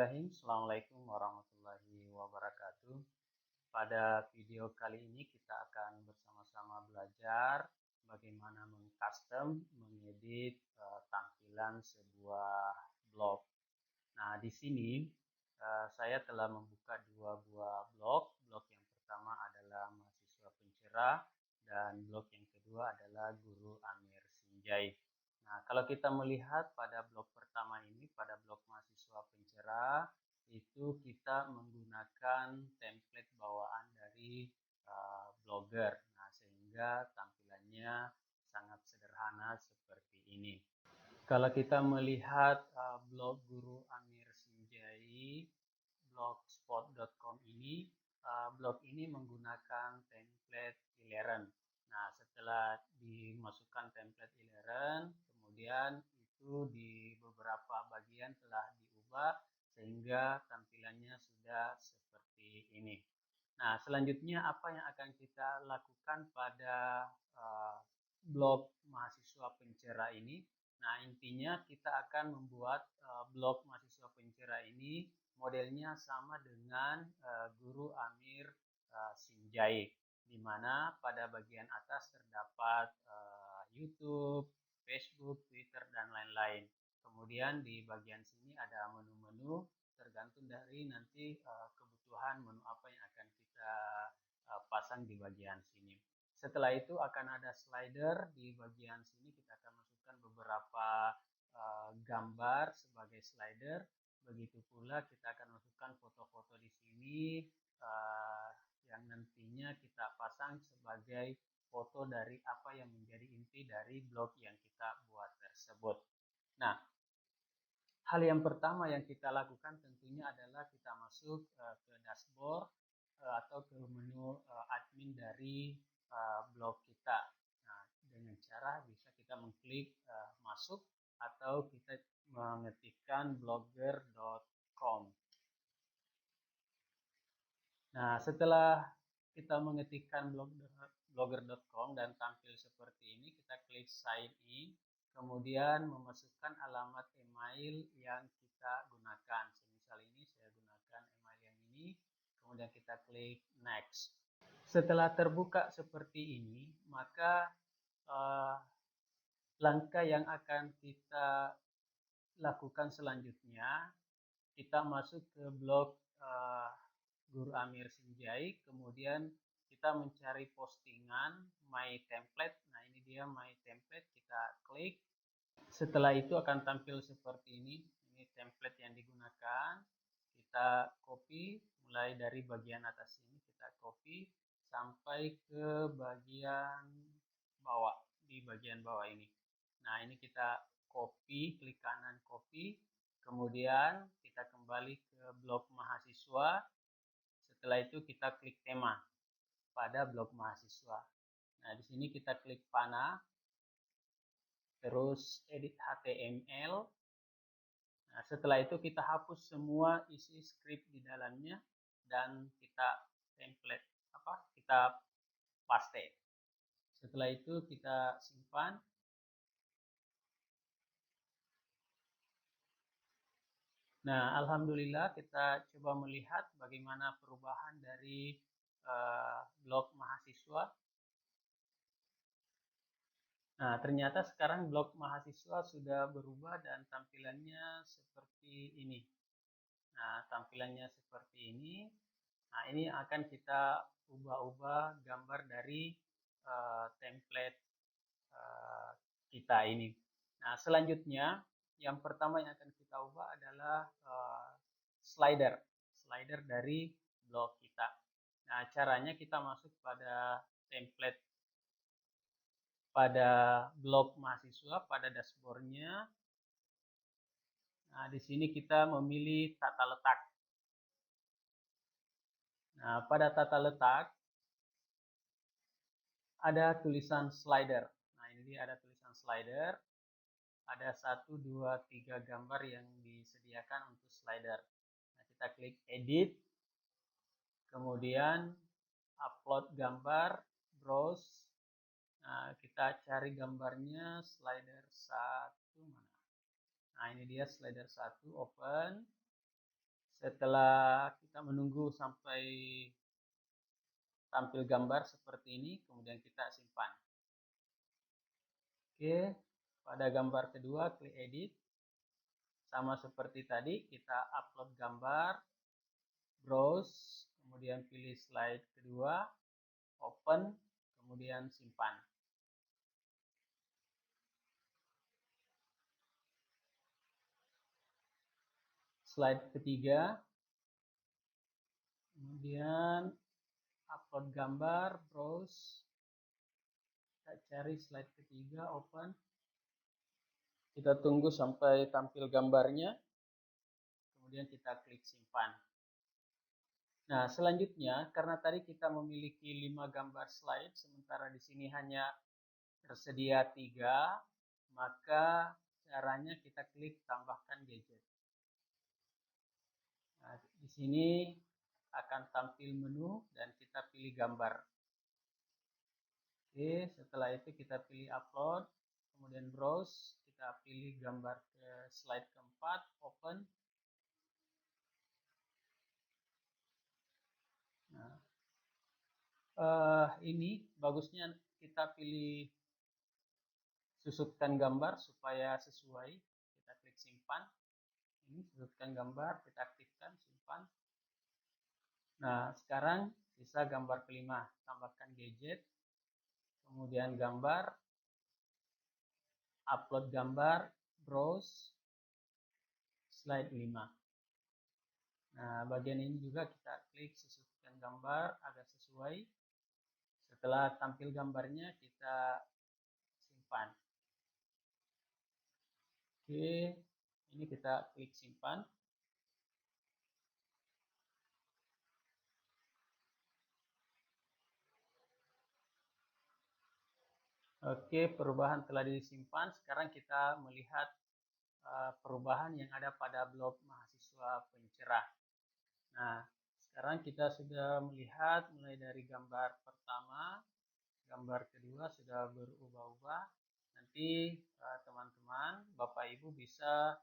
Bismillahirrahmanirrahim. Assalamualaikum warahmatullahi wabarakatuh. Pada video kali ini kita akan bersama-sama belajar bagaimana mengcustom, mengedit tampilan sebuah blog. Nah, di sini saya telah membuka dua buah blog. Blog yang pertama adalah Mahasiswa Pencerah dan blog yang kedua adalah Guru Amir Sinjai. Nah, kalau kita melihat pada blog pertama ini, pada blog Mahasiswa Pencerah, itu kita menggunakan template bawaan dari Blogger. Nah, sehingga tampilannya sangat sederhana seperti ini. Kalau kita melihat blog Guru Amir Sinjai, blogspot.com ini, blog ini menggunakan template Ileren. Nah, setelah dimasukkan template Ileren, kemudian itu di beberapa bagian telah diubah sehingga tampilannya sudah seperti ini. Nah, selanjutnya apa yang akan kita lakukan pada blog Mahasiswa Pencerah ini? Nah, intinya kita akan membuat blog Mahasiswa Pencerah ini modelnya sama dengan Guru Amir Sinjai, di mana pada bagian atas terdapat YouTube, Facebook, Twitter, dan lain-lain. Kemudian di bagian sini ada menu-menu tergantung dari nanti kebutuhan menu apa yang akan kita pasang di bagian sini. Setelah itu akan ada slider di bagian sini, kita akan masukkan beberapa gambar sebagai slider. Begitu pula kita akan masukkan foto-foto di sini yang nantinya kita pasang sebagai foto dari apa yang menjadi inti dari blog yang kita buat tersebut. Nah, hal yang pertama yang kita lakukan tentunya adalah kita masuk ke dashboard atau ke menu admin dari blog kita. Nah, dengan cara bisa kita mengklik masuk atau kita mengetikkan blogger.com. Nah, setelah kita mengetikkan blogger.com dan tampil seperti ini, kita klik sign in, kemudian memasukkan alamat email yang kita gunakan. Semisal ini saya gunakan email yang ini, kemudian kita klik next. Setelah terbuka seperti ini, maka langkah yang akan kita lakukan selanjutnya, kita masuk ke blog Guru Amir Sinjai, kemudian kita mencari postingan My Template. Nah, ini dia My Template, kita klik. Setelah itu akan tampil seperti ini. Ini template yang digunakan. Kita copy mulai dari bagian atas ini, kita copy sampai ke bagian bawah, di bagian bawah ini. Nah, ini kita copy, klik kanan copy, kemudian kita kembali ke blog mahasiswa. Setelah itu kita klik tema pada blog mahasiswa. Nah, di sini kita klik panah, terus edit HTML. Nah, setelah itu kita hapus semua isi script di dalamnya dan kita template kita paste. Setelah itu kita simpan. Nah, alhamdulillah kita coba melihat bagaimana perubahan dari blog mahasiswa. Nah, ternyata sekarang blog mahasiswa sudah berubah dan tampilannya seperti ini. Nah, tampilannya seperti ini. Nah, ini akan kita ubah-ubah gambar dari template kita ini. Nah, selanjutnya yang pertama yang akan kita ubah adalah slider dari blog kita. Nah, caranya kita masuk pada template pada blog mahasiswa, pada dashboardnya. Nah, di sini kita memilih tata letak. Nah, pada tata letak ada tulisan slider. Nah, ini dia ada tulisan slider. Ada 1, 2, 3 gambar yang disediakan untuk slider. Nah, kita klik edit, kemudian upload gambar, browse. Nah, kita cari gambarnya slider 1 mana. Nah, ini dia slider 1, open. Setelah kita menunggu sampai tampil gambar seperti ini, kemudian kita simpan. Oke, pada gambar kedua klik edit. Sama seperti tadi, kita upload gambar, browse, kemudian pilih slide kedua, open, kemudian simpan. Slide ketiga, kemudian upload gambar, browse, kita cari slide ketiga, open, kita tunggu sampai tampil gambarnya, kemudian kita klik simpan. Nah, selanjutnya karena tadi kita memiliki 5 gambar slide, sementara di sini hanya tersedia 3, maka caranya kita klik tambahkan gadget. Nah, di sini akan tampil menu dan kita pilih gambar. Oke, setelah itu kita pilih upload, kemudian browse, kita pilih gambar ke slide keempat, open. Nah, ini bagusnya kita pilih susutkan gambar supaya sesuai. Kita klik simpan. Ini susutkan gambar, kita aktifkan, simpan. Nah, sekarang sisa gambar kelima. Tambahkan gadget, kemudian gambar, upload gambar, browse, slide 5. Nah, bagian ini juga kita klik susutkan gambar agar sesuai. Setelah tampil gambarnya, kita simpan. Oke, ini kita klik simpan. Oke, perubahan telah disimpan. Sekarang kita melihat perubahan yang ada pada blog mahasiswa pencerah. Nah, sekarang kita sudah melihat mulai dari gambar pertama, gambar kedua sudah berubah-ubah. Nanti teman-teman, Bapak Ibu bisa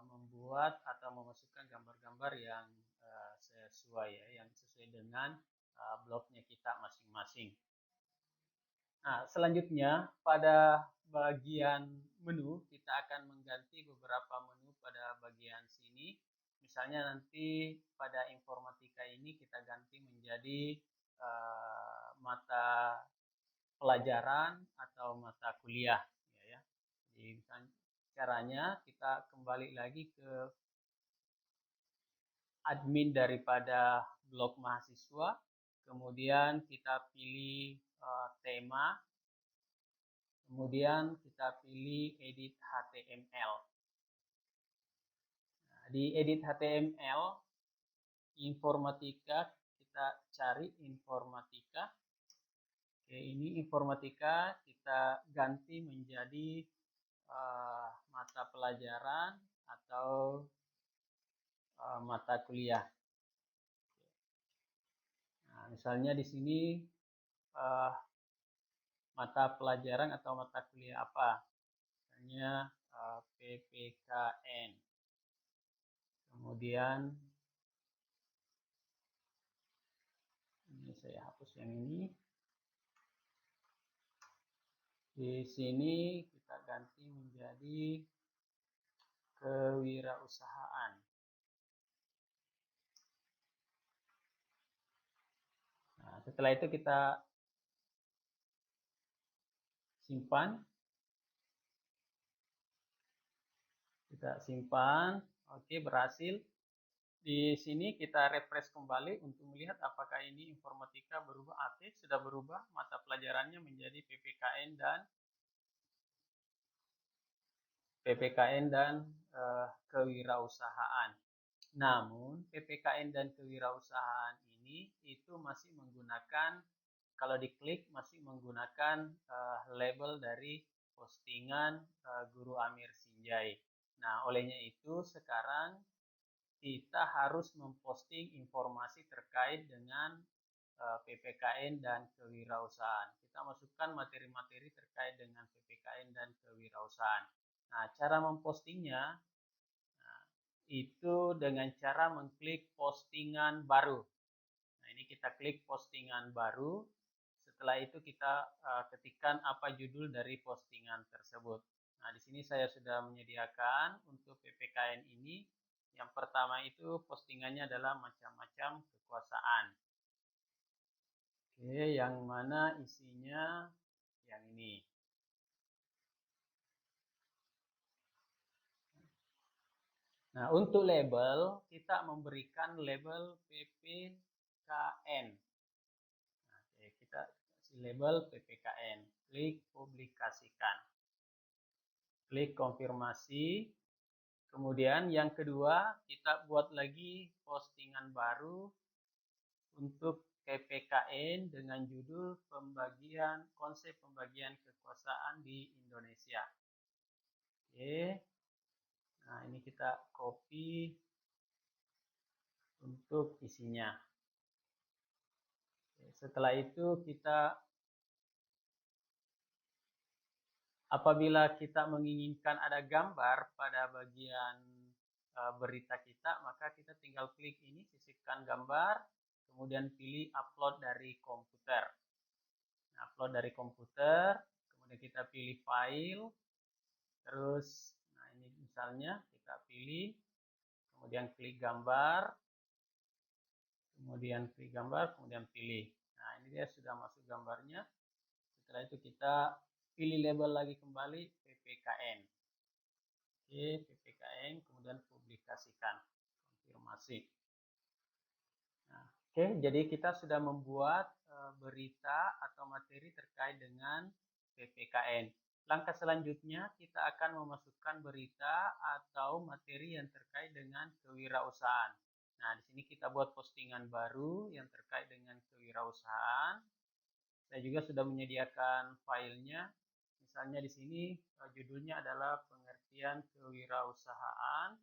membuat atau memasukkan gambar-gambar yang sesuai ya, yang sesuai dengan blognya kita masing-masing. Nah, selanjutnya pada bagian menu kita akan mengganti beberapa menu pada bagian sini. Misalnya nanti pada informatika ini kita ganti menjadi mata pelajaran atau mata kuliah ya. Jadi caranya kita kembali lagi ke admin daripada blog mahasiswa, kemudian kita pilih tema, kemudian kita pilih edit HTML. Nah, di edit HTML, informatika, kita cari informatika. Oke, ini informatika kita ganti menjadi mata pelajaran atau mata kuliah. Nah, misalnya di sini mata pelajaran atau mata kuliah apa? Misalnya PPKN. Kemudian ini saya hapus yang ini. Di sini kita ganti menjadi kewirausahaan. Nah, setelah itu kita simpan. Kita simpan. Oke, berhasil. Di sini kita refresh kembali untuk melihat apakah ini informatika berubah. Aktif sudah berubah, mata pelajarannya menjadi PPKN dan kewirausahaan. Namun PPKN dan kewirausahaan ini itu masih menggunakan, kalau diklik masih menggunakan label dari postingan Guru Amir Sinjai. Nah, olehnya itu sekarang kita harus memposting informasi terkait dengan PPKN dan kewirausahaan. Kita masukkan materi-materi terkait dengan PPKN dan kewirausahaan. Nah, cara mempostingnya, nah, itu dengan cara mengklik postingan baru. Nah, ini kita klik postingan baru. Setelah itu kita ketikkan apa judul dari postingan tersebut. Nah, di sini saya sudah menyediakan untuk PPKN ini. Yang pertama itu postingannya adalah macam-macam kekuasaan. Oke, yang mana isinya yang ini. Nah, untuk label, kita memberikan label PPKN. Nah, oke, kita kasih label PPKN. Klik publikasikan. Klik konfirmasi. Kemudian yang kedua, kita buat lagi postingan baru untuk PPKN dengan judul konsep pembagian kekuasaan di Indonesia. Oke. Nah, ini kita copy untuk isinya. Setelah itu apabila kita menginginkan ada gambar pada bagian berita kita, maka kita tinggal klik ini, sisipkan gambar, kemudian pilih upload dari komputer. Nah, upload dari komputer, kemudian kita pilih file, terus, nah ini misalnya kita pilih, kemudian klik gambar, kemudian klik gambar, kemudian pilih. Nah, ini dia sudah masuk gambarnya. Setelah itu kita pilih label lagi kembali PPKN. Oke, PPKN, kemudian publikasikan, konfirmasi. Nah, oke, jadi kita sudah membuat berita atau materi terkait dengan PPKN. Langkah selanjutnya kita akan memasukkan berita atau materi yang terkait dengan kewirausahaan. Nah, di sini kita buat postingan baru yang terkait dengan kewirausahaan. Saya juga sudah menyediakan filenya. Misalnya di sini judulnya adalah pengertian kewirausahaan.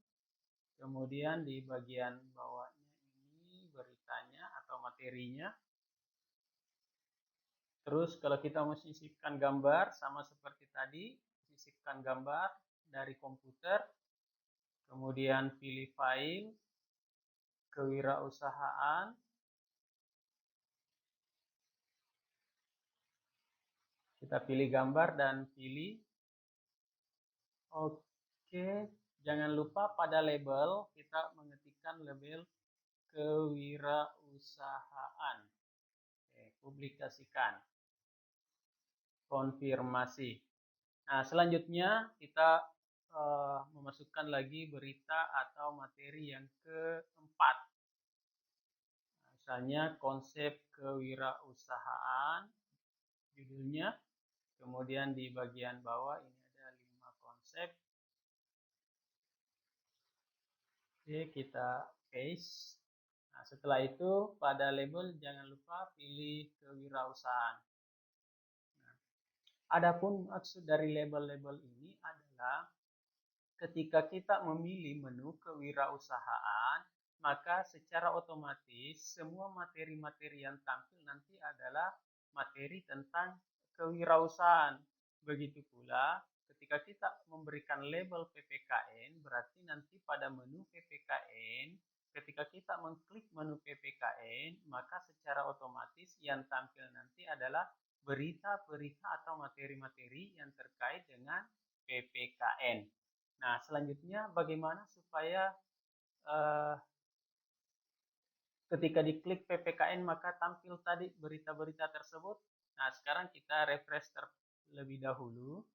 Kemudian di bagian bawahnya ini beritanya atau materinya. Terus kalau kita mau sisipkan gambar sama seperti tadi, sisipkan gambar dari komputer. Kemudian pilih file, kewirausahaan. Kita pilih gambar dan pilih. Oke, jangan lupa pada label kita mengetikkan label kewirausahaan. Oke, publikasikan. Konfirmasi. Nah, selanjutnya kita memasukkan lagi berita atau materi yang keempat. Nah, misalnya konsep kewirausahaan, judulnya. Kemudian di bagian bawah ini ada 5 konsep. Oke, kita paste. Nah, setelah itu pada label jangan lupa pilih kewirausahaan. Nah, adapun maksud dari label-label ini adalah ketika kita memilih menu kewirausahaan, maka secara otomatis semua materi-materi yang tampil nanti adalah materi tentang kewirausahaan. Begitu pula ketika kita memberikan label PPKN, berarti nanti pada menu PPKN, ketika kita mengklik menu PPKN, maka secara otomatis yang tampil nanti adalah berita-berita atau materi-materi yang terkait dengan PPKN. Nah, selanjutnya bagaimana supaya ketika diklik PPKN maka tampil tadi berita-berita tersebut. Nah, sekarang kita refresh terlebih dahulu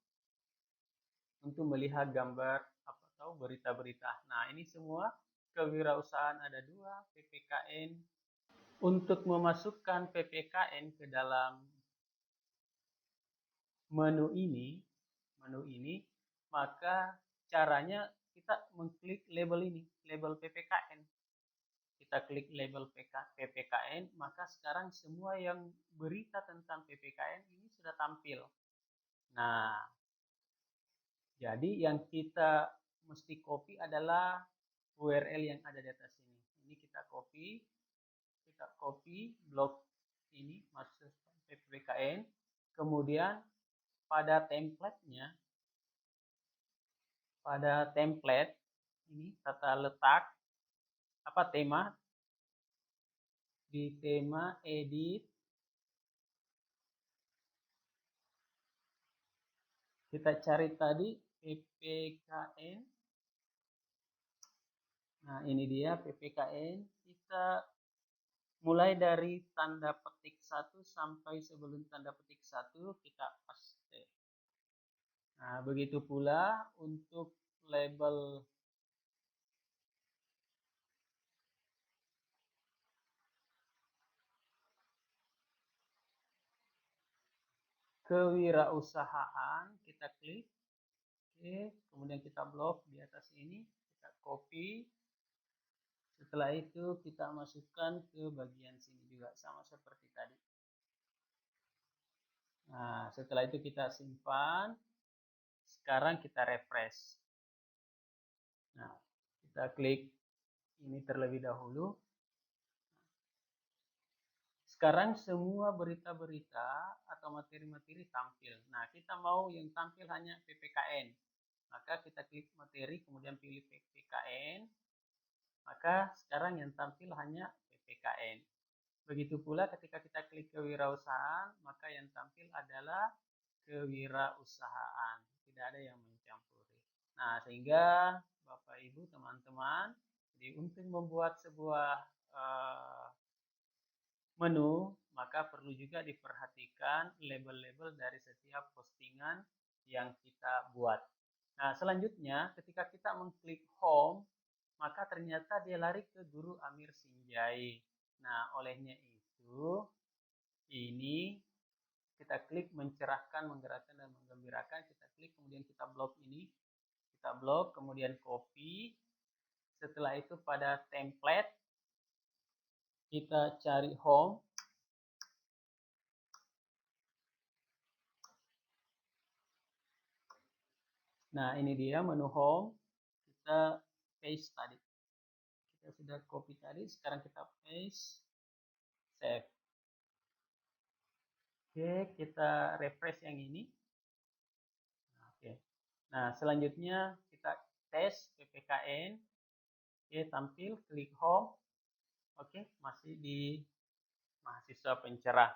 untuk melihat gambar atau berita-berita. Nah, ini semua kewirausahaan ada 2, PPKN. Untuk memasukkan PPKN ke dalam menu ini, maka caranya kita mengklik label ini, label PPKN. Kita klik label PPKN, maka sekarang semua yang berita tentang PPKN ini sudah tampil. Nah, jadi yang kita mesti copy adalah URL yang ada di atas ini. Ini kita copy blok ini masuk PPKN. Kemudian pada template ini tata letak apa tema, di tema edit kita cari tadi PPKN. Nah, ini dia PPKN. Kita mulai dari tanda petik 1 sampai sebelum tanda petik 1 kita paste. Nah, begitu pula untuk label kewirausahaan, kita klik, oke, kemudian kita blok di atas ini, kita copy. Setelah itu kita masukkan ke bagian sini juga sama seperti tadi. Nah, setelah itu kita simpan. Sekarang kita refresh. Nah, kita klik ini terlebih dahulu. Sekarang semua berita-berita atau materi-materi tampil. Nah, kita mau yang tampil hanya PPKN. Maka kita klik materi, kemudian pilih PPKN. Maka sekarang yang tampil hanya PPKN. Begitu pula ketika kita klik kewirausahaan, maka yang tampil adalah kewirausahaan. Tidak ada yang mencampuri. Nah, sehingga Bapak Ibu, teman-teman, jadi untuk membuat sebuah menu, maka perlu juga diperhatikan label-label dari setiap postingan yang kita buat. Nah, selanjutnya ketika kita mengklik home, maka ternyata dia lari ke Guru Amir Sinjai. Nah, olehnya itu, ini kita klik mencerahkan, menggerakkan, dan menggembirakan. Kita klik, kemudian kita blok ini. Kita blok, kemudian copy. Setelah itu pada template, kita cari home. Nah, ini dia menu home. Kita paste tadi. Kita sudah copy tadi, sekarang kita paste. Save. Oke, kita refresh yang ini. Oke. Nah, selanjutnya kita tes PPKN. Oke, tampil, klik home. Oke, masih di mahasiswa pencerah.